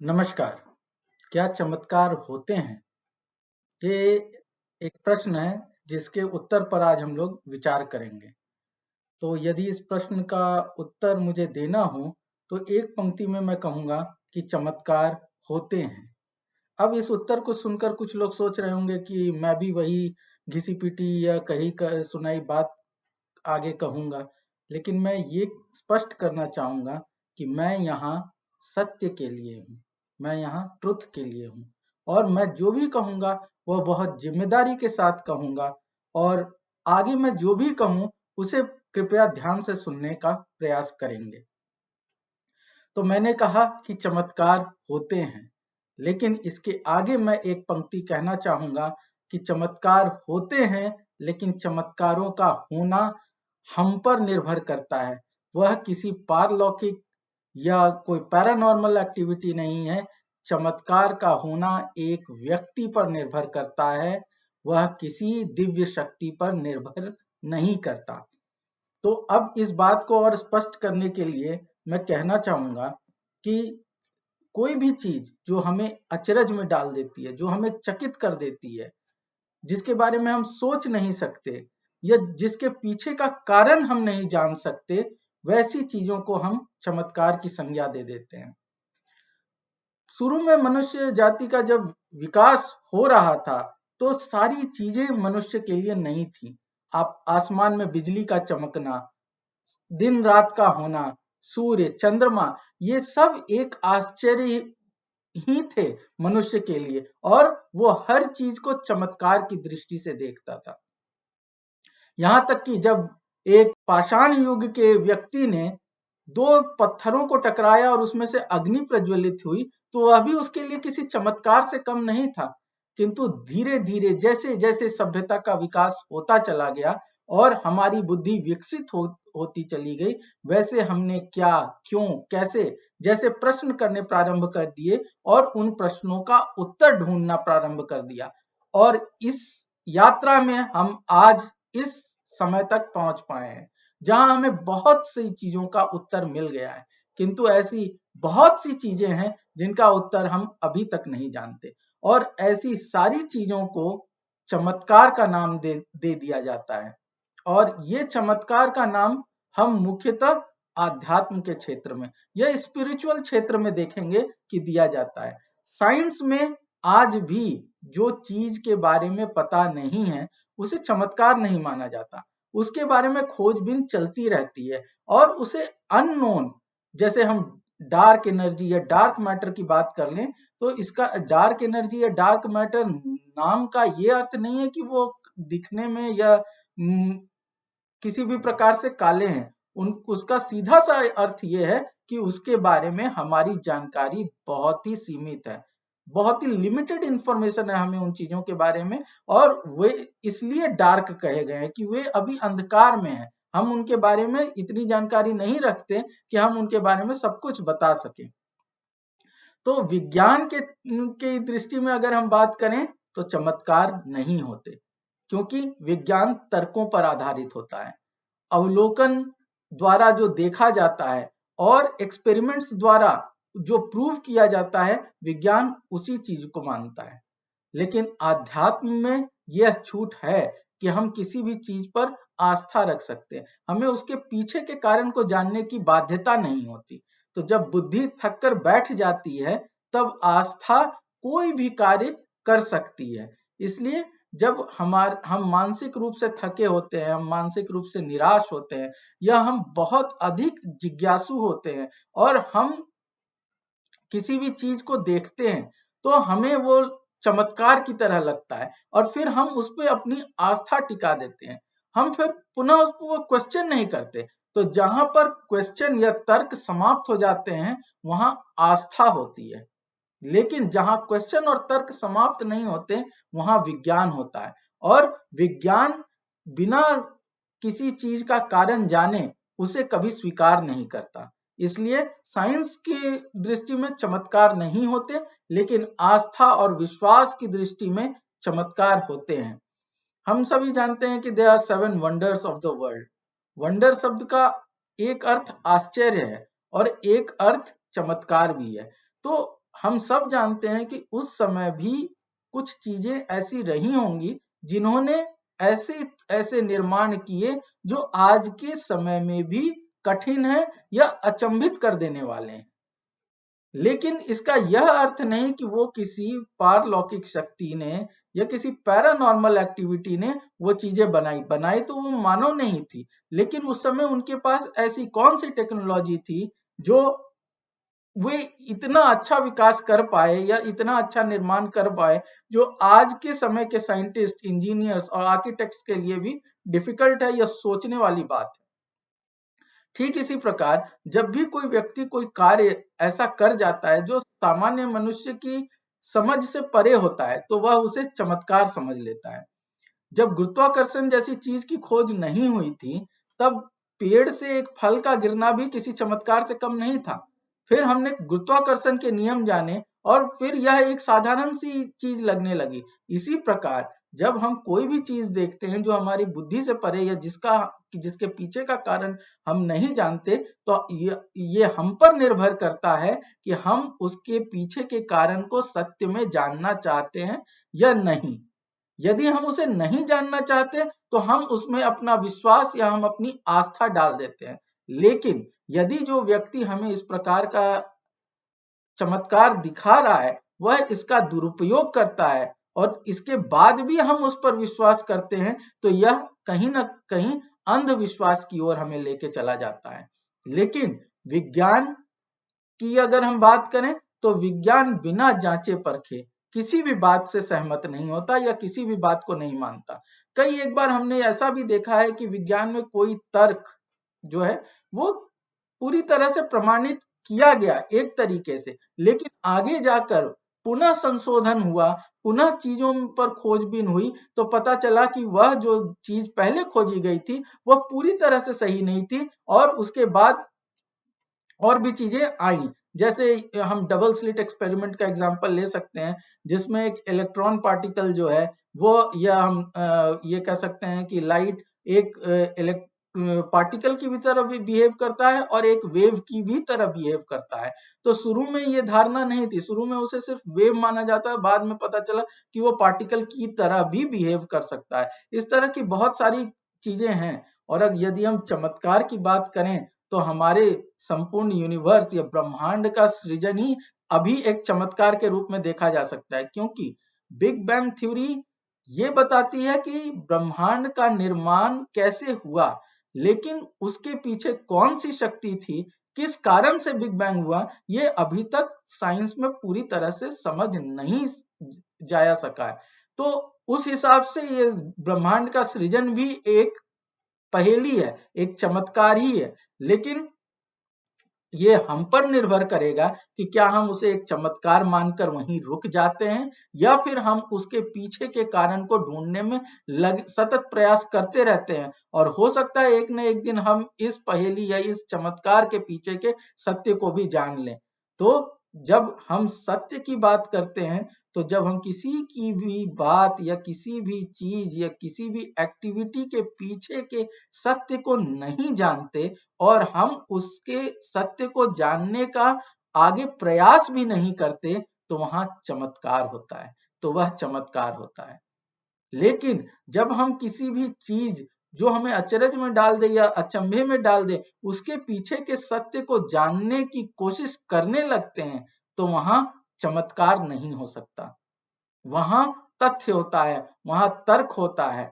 नमस्कार। क्या चमत्कार होते हैं? ये एक प्रश्न है जिसके उत्तर पर आज हम लोग विचार करेंगे। तो यदि इस प्रश्न का उत्तर मुझे देना हो तो एक पंक्ति में मैं कहूँगा कि चमत्कार होते हैं। अब इस उत्तर को सुनकर कुछ लोग सोच रहे होंगे कि मैं भी वही घिसी-पिटी या कही क सुनाई बात आगे कहूँगा। लेकिन मैं ये स्पष्ट करना चाहूँगा कि मैं यहाँ सत्य के लिए हूँ, मैं यहाँ ट्रुथ के लिए हूँ और मैं जो भी कहूँगा वह बहुत ज़िम्मेदारी के साथ कहूँगा और आगे मैं जो भी कहूँ उसे कृपया ध्यान से सुनने का प्रयास करेंगे। तो मैंने कहा कि चमत्कार होते हैं, लेकिन इसके आगे मैं एक पंक्ति कहना चाहूँगा कि चमत्कार होते हैं, लेकिन चमत्कारों का होना हम पर निर्भर करता है। वह किसी पारलौकिक या कोई पैरानॉर्मल एक्टिविटी नहीं है। चमत्कार का होना एक व्यक्ति पर निर्भर करता है, वह किसी दिव्य शक्ति पर निर्भर नहीं करता। तो अब इस बात को और स्पष्ट करने के लिए मैं कहना चाहूँगा कि कोई भी चीज़ जो हमें अचरज में डाल देती है, जो हमें चकित कर देती है, जिसके बारे में हम सोच नहीं सकते या जिसके पीछे का कारण हम नहीं जान सकते, वैसी चीज़ों को हम चमत्कार की संज्ञा दे देते हैं। शुरू में मनुष्य जाति का जब विकास हो रहा था, तो सारी चीज़ें मनुष्य के लिए नई थी। आप आसमान में बिजली का चमकना, दिन रात का होना, सूर्य, चंद्रमा, ये सब एक आश्चर्य ही थे मनुष्य के लिए और वो हर चीज को चमत्कार की दृष्टि से देखता था। यहां तक कि जब एक पाषाण युग के व्यक्ति ने दो पत्थरों को टकराया और उसमें से अग्नि प्रज्वलित हुई, तो वह भी उसके लिए किसी चमत्कार से कम नहीं था। किंतु धीरे धीरे जैसे जैसे सभ्यता का विकास होता चला गया और हमारी बुद्धि विकसित होती चली गई, वैसे हमने क्या, क्यों, कैसे जैसे प्रश्न करने प्रारंभ कर दिए और उन प्रश्नों का उत्तर ढूंढना प्रारंभ कर दिया और इस यात्रा में हम आज इस समय तक पहुंच पाए हैं जहां हमें बहुत सी चीजों का उत्तर मिल गया है। किंतु ऐसी बहुत सी चीजें हैं जिनका उत्तर हम अभी तक नहीं जानते और ऐसी सारी चीजों को चमत्कार का नाम दे दिया जाता है और ये चमत्कार का नाम हम मुख्यतः आध्यात्म के क्षेत्र में या स्पिरिचुअल क्षेत्र में देखेंगे कि दिया जाता है। साइंस में आज भी जो चीज के बारे में पता नहीं है उसे चमत्कार नहीं माना जाता, उसके बारे में खोजबीन चलती रहती है और उसे अननोन, जैसे हम डार्क एनर्जी या डार्क मैटर की बात कर लें, तो इसका डार्क एनर्जी या डार्क मैटर नाम का ये अर्थ नहीं है कि वो दिखने में या किसी भी प्रकार से काले हैं। उसका सीधा सा अर्थ ये है कि उसके बारे में हमारी जानकारी बहुत ही सीमित है, बहुत ही लिमिटेड इंफॉर्मेशन है हमें उन चीजों के बारे में और वे इसलिए डार्क कहे गए हैं कि वे अभी अंधकार में है। हम उनके बारे में इतनी जानकारी नहीं रखते कि हम उनके बारे में सब कुछ बता सकें। तो विज्ञान के दृष्टि में अगर हम बात करें तो चमत्कार नहीं होते, क्योंकि विज्ञान तर्कों पर आधारित होता है, अवलोकन द्वारा जो देखा जाता है और एक्सपेरिमेंट्स द्वारा जो प्रूव किया जाता है, विज्ञान उसी चीज को मानता है। लेकिन आध्यात्म में यह छूट है कि हम किसी भी चीज पर आस्था रख सकते हैं, हमें उसके पीछे के कारण को जानने की बाध्यता नहीं होती। तो जब बुद्धि थक कर बैठ जाती है तब आस्था कोई भी कार्य कर सकती है। इसलिए जब हम मानसिक रूप से थके होते हैं, हम मानसिक रूप से निराश होते हैं या हम बहुत अधिक जिज्ञासु होते हैं और हम किसी भी चीज को देखते हैं तो हमें वो चमत्कार की तरह लगता है और फिर हम उस पर अपनी आस्था टिका देते हैं, हम फिर पुनः उसको क्वेश्चन नहीं करते। तो जहां पर क्वेश्चन या तर्क समाप्त हो जाते हैं वहां आस्था होती है, लेकिन जहां क्वेश्चन और तर्क समाप्त नहीं होते वहां विज्ञान होता है और विज्ञान बिना किसी चीज का कारण जाने उसे कभी स्वीकार नहीं करता। इसलिए साइंस की दृष्टि में चमत्कार नहीं होते, लेकिन आस्था और विश्वास की दृष्टि में चमत्कार होते हैं। हम सभी जानते हैं कि there are 7 wonders of the world. Wonder शब्द का एक अर्थ आश्चर्य है और एक अर्थ चमत्कार भी है। तो हम सब जानते हैं कि उस समय भी कुछ चीजें ऐसी रही होंगी जिन्होंने ऐसे ऐसे निर्माण किए जो आज के समय में भी कठिन है या अचंभित कर देने वाले हैं। लेकिन इसका यह अर्थ नहीं कि वो किसी पारलौकिक शक्ति ने या किसी पैरानॉर्मल एक्टिविटी ने वो चीजें बनाई तो वो मानव नहीं थी, लेकिन उस समय उनके पास ऐसी कौन सी टेक्नोलॉजी थी जो वे इतना अच्छा विकास कर पाए या इतना अच्छा निर्माण कर पाए जो आज के समय के साइंटिस्ट, इंजीनियर्स और आर्किटेक्ट्स के लिए भी डिफिकल्ट है या सोचने वाली बात है। ठीक इसी प्रकार जब भी कोई व्यक्ति कोई कार्य ऐसा कर जाता है जो सामान्य मनुष्य की समझ से परे होता है, तो वह उसे चमत्कार समझ लेता है। जब गुरुत्वाकर्षण जैसी चीज की खोज नहीं हुई थी, तब पेड़ से एक फल का गिरना भी किसी चमत्कार से कम नहीं था। फिर हमने गुरुत्वाकर्षण के नियम जाने और फिर यह एक साधारण सी चीज लगने लगी। इसी प्रकार जब हम कोई भी चीज देखते हैं जो हमारी बुद्धि से परे या जिसके पीछे का कारण हम नहीं जानते, तो ये हम पर निर्भर करता है कि हम उसके पीछे के कारण को सत्य में जानना चाहते हैं या नहीं। यदि हम उसे नहीं जानना चाहते तो हम उसमें अपना विश्वास या हम अपनी आस्था डाल देते हैं। लेकिन यदि जो व्यक्ति हमें इस प्रकार का चमत्कार दिखा रहा है वह इसका दुरुपयोग करता है और इसके बाद भी हम उस पर विश्वास करते हैं, तो यह कहीं ना कहीं अंधविश्वास की ओर हमें लेके चला जाता है। लेकिन विज्ञान की अगर हम बात करें तो विज्ञान बिना जांचे परखे किसी भी बात से सहमत नहीं होता या किसी भी बात को नहीं मानता। कई एक बार हमने ऐसा भी देखा है कि विज्ञान में कोई तर्क जो है वो पूरी तरह से प्रमाणित किया गया एक तरीके से, लेकिन आगे जाकर पुनः संशोधन हुआ, पुनः चीजों पर खोजबीन हुई तो पता चला कि वह जो चीज पहले खोजी गई थी वह पूरी तरह से सही नहीं थी और उसके बाद और भी चीजें आई। जैसे हम डबल स्लिट एक्सपेरिमेंट का एग्जांपल ले सकते हैं, जिसमें एक इलेक्ट्रॉन पार्टिकल जो है वो, या हम ये कह सकते हैं कि लाइट एक पार्टिकल की भी तरह भी बिहेव करता है और एक वेव की भी तरह बिहेव करता है। तो शुरू में ये धारणा नहीं थी, शुरू में उसे सिर्फ वेव माना जाता है, बाद में पता चला कि वो पार्टिकल की तरह भी बिहेव कर सकता है। इस तरह की बहुत सारी चीजें हैं। और अगर यदि हम चमत्कार की बात करें तो हमारे संपूर्ण यूनिवर्स या ब्रह्मांड का सृजन ही अभी एक चमत्कार के रूप में देखा जा सकता है, क्योंकि बिग बैंग थ्योरी ये बताती है कि ब्रह्मांड का निर्माण कैसे हुआ, लेकिन उसके पीछे कौन सी शक्ति थी, किस कारण से बिग बैंग हुआ, ये अभी तक साइंस में पूरी तरह से समझ नहीं जाया सका है। तो उस हिसाब से ये ब्रह्मांड का सृजन भी एक पहेली है, एक चमत्कार ही है। लेकिन ये हम पर निर्भर करेगा कि क्या हम उसे एक चमत्कार मानकर वहीं रुक जाते हैं या फिर हम उसके पीछे के कारण को ढूंढने में सतत प्रयास करते रहते हैं। और हो सकता है एक न एक दिन हम इस पहेली या इस चमत्कार के पीछे के सत्य को भी जान लें। तो जब हम सत्य की बात करते हैं, तो जब हम किसी की भी बात या किसी भी चीज या किसी भी एक्टिविटी के पीछे के सत्य को नहीं जानते और हम उसके सत्य को जानने का आगे प्रयास भी नहीं करते, तो वहां चमत्कार होता है, तो वह चमत्कार होता है। लेकिन जब हम किसी भी चीज जो हमें अचरज में डाल दे या अचंभे में डाल दे, उसके पीछे के सत्य को जानने की कोशिश करने लगते हैं, तो वहां चमत्कार नहीं हो सकता। वहां तथ्य होता है, वहां तर्क होता है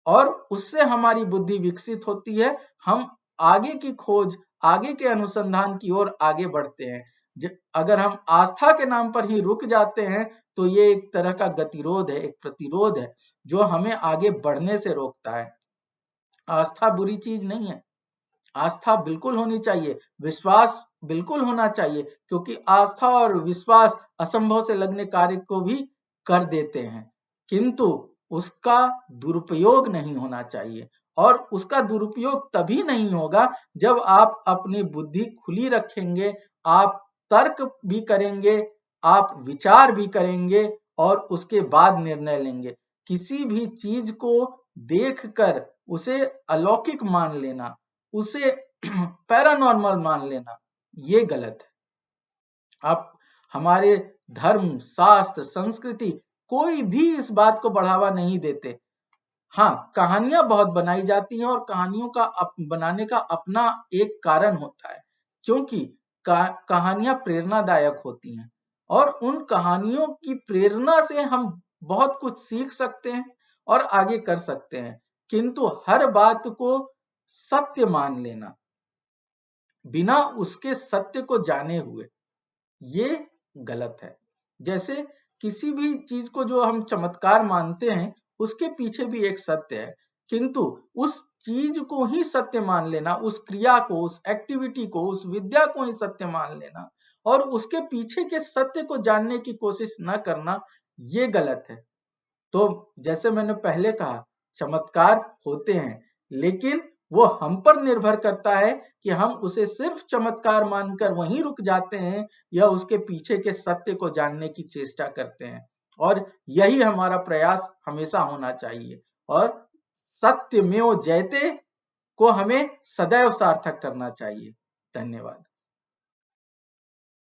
और उससे हमारी बुद्धि विकसित होती है। हम आगे की खोज, आगे के अनुसंधान की ओर आगे बढ़ते हैं। अगर हम आस्था के नाम पर ही रुक जाते हैं तो ये एक तरह का गतिरोध है, एक प्रतिरोध है जो हमें आगे बढ़ने से रोकता है। आस्था बुरी चीज नहीं है, आस्था बिल्कुल होनी चाहिए, विश्वास बिल्कुल होना चाहिए, क्योंकि आस्था और विश्वास असंभव से लगने कार्य को भी कर देते हैं, किंतु उसका दुरुपयोग नहीं होना चाहिए। और उसका दुरुपयोग तभी नहीं होगा जब आप अपनी बुद्धि खुली रखेंगे, आप तर्क भी करेंगे, आप विचार भी करेंगे और उसके बाद निर्णय लेंगे। किसी भी चीज को देखकर उसे अलौकिक मान लेना, उसे पैरानॉर्मल मान लेना, ये गलत है। आप हमारे धर्म, शास्त्र, संस्कृति कोई भी इस बात को बढ़ावा नहीं देते। हाँ, कहानियां बहुत बनाई जाती हैं और कहानियों का बनाने का अपना एक कारण होता है, क्योंकि कहानियां प्रेरणादायक होती हैं और उन कहानियों की प्रेरणा से हम बहुत कुछ सीख सकते हैं और आगे कर सकते हैं। किंतु हर बात को सत्य मान लेना बिना उसके सत्य को जाने हुए, ये गलत है। जैसे किसी भी चीज को जो हम चमत्कार मानते हैं, उसके पीछे भी एक सत्य है, किंतु उस चीज को ही सत्य मान लेना, उस क्रिया को, उस एक्टिविटी को, उस विद्या को ही सत्य मान लेना और उसके पीछे के सत्य को जानने की कोशिश न करना, ये गलत है। तो जैसे मैंने पहले कहा, चमत्कार होते हैं, लेकिन वो हम पर निर्भर करता है कि हम उसे सिर्फ चमत्कार मानकर वहीं रुक जाते हैं या उसके पीछे के सत्य को जानने की चेष्टा करते हैं। और यही हमारा प्रयास हमेशा होना चाहिए और सत्यमेव जयते को हमें सदैव सार्थक करना चाहिए। धन्यवाद।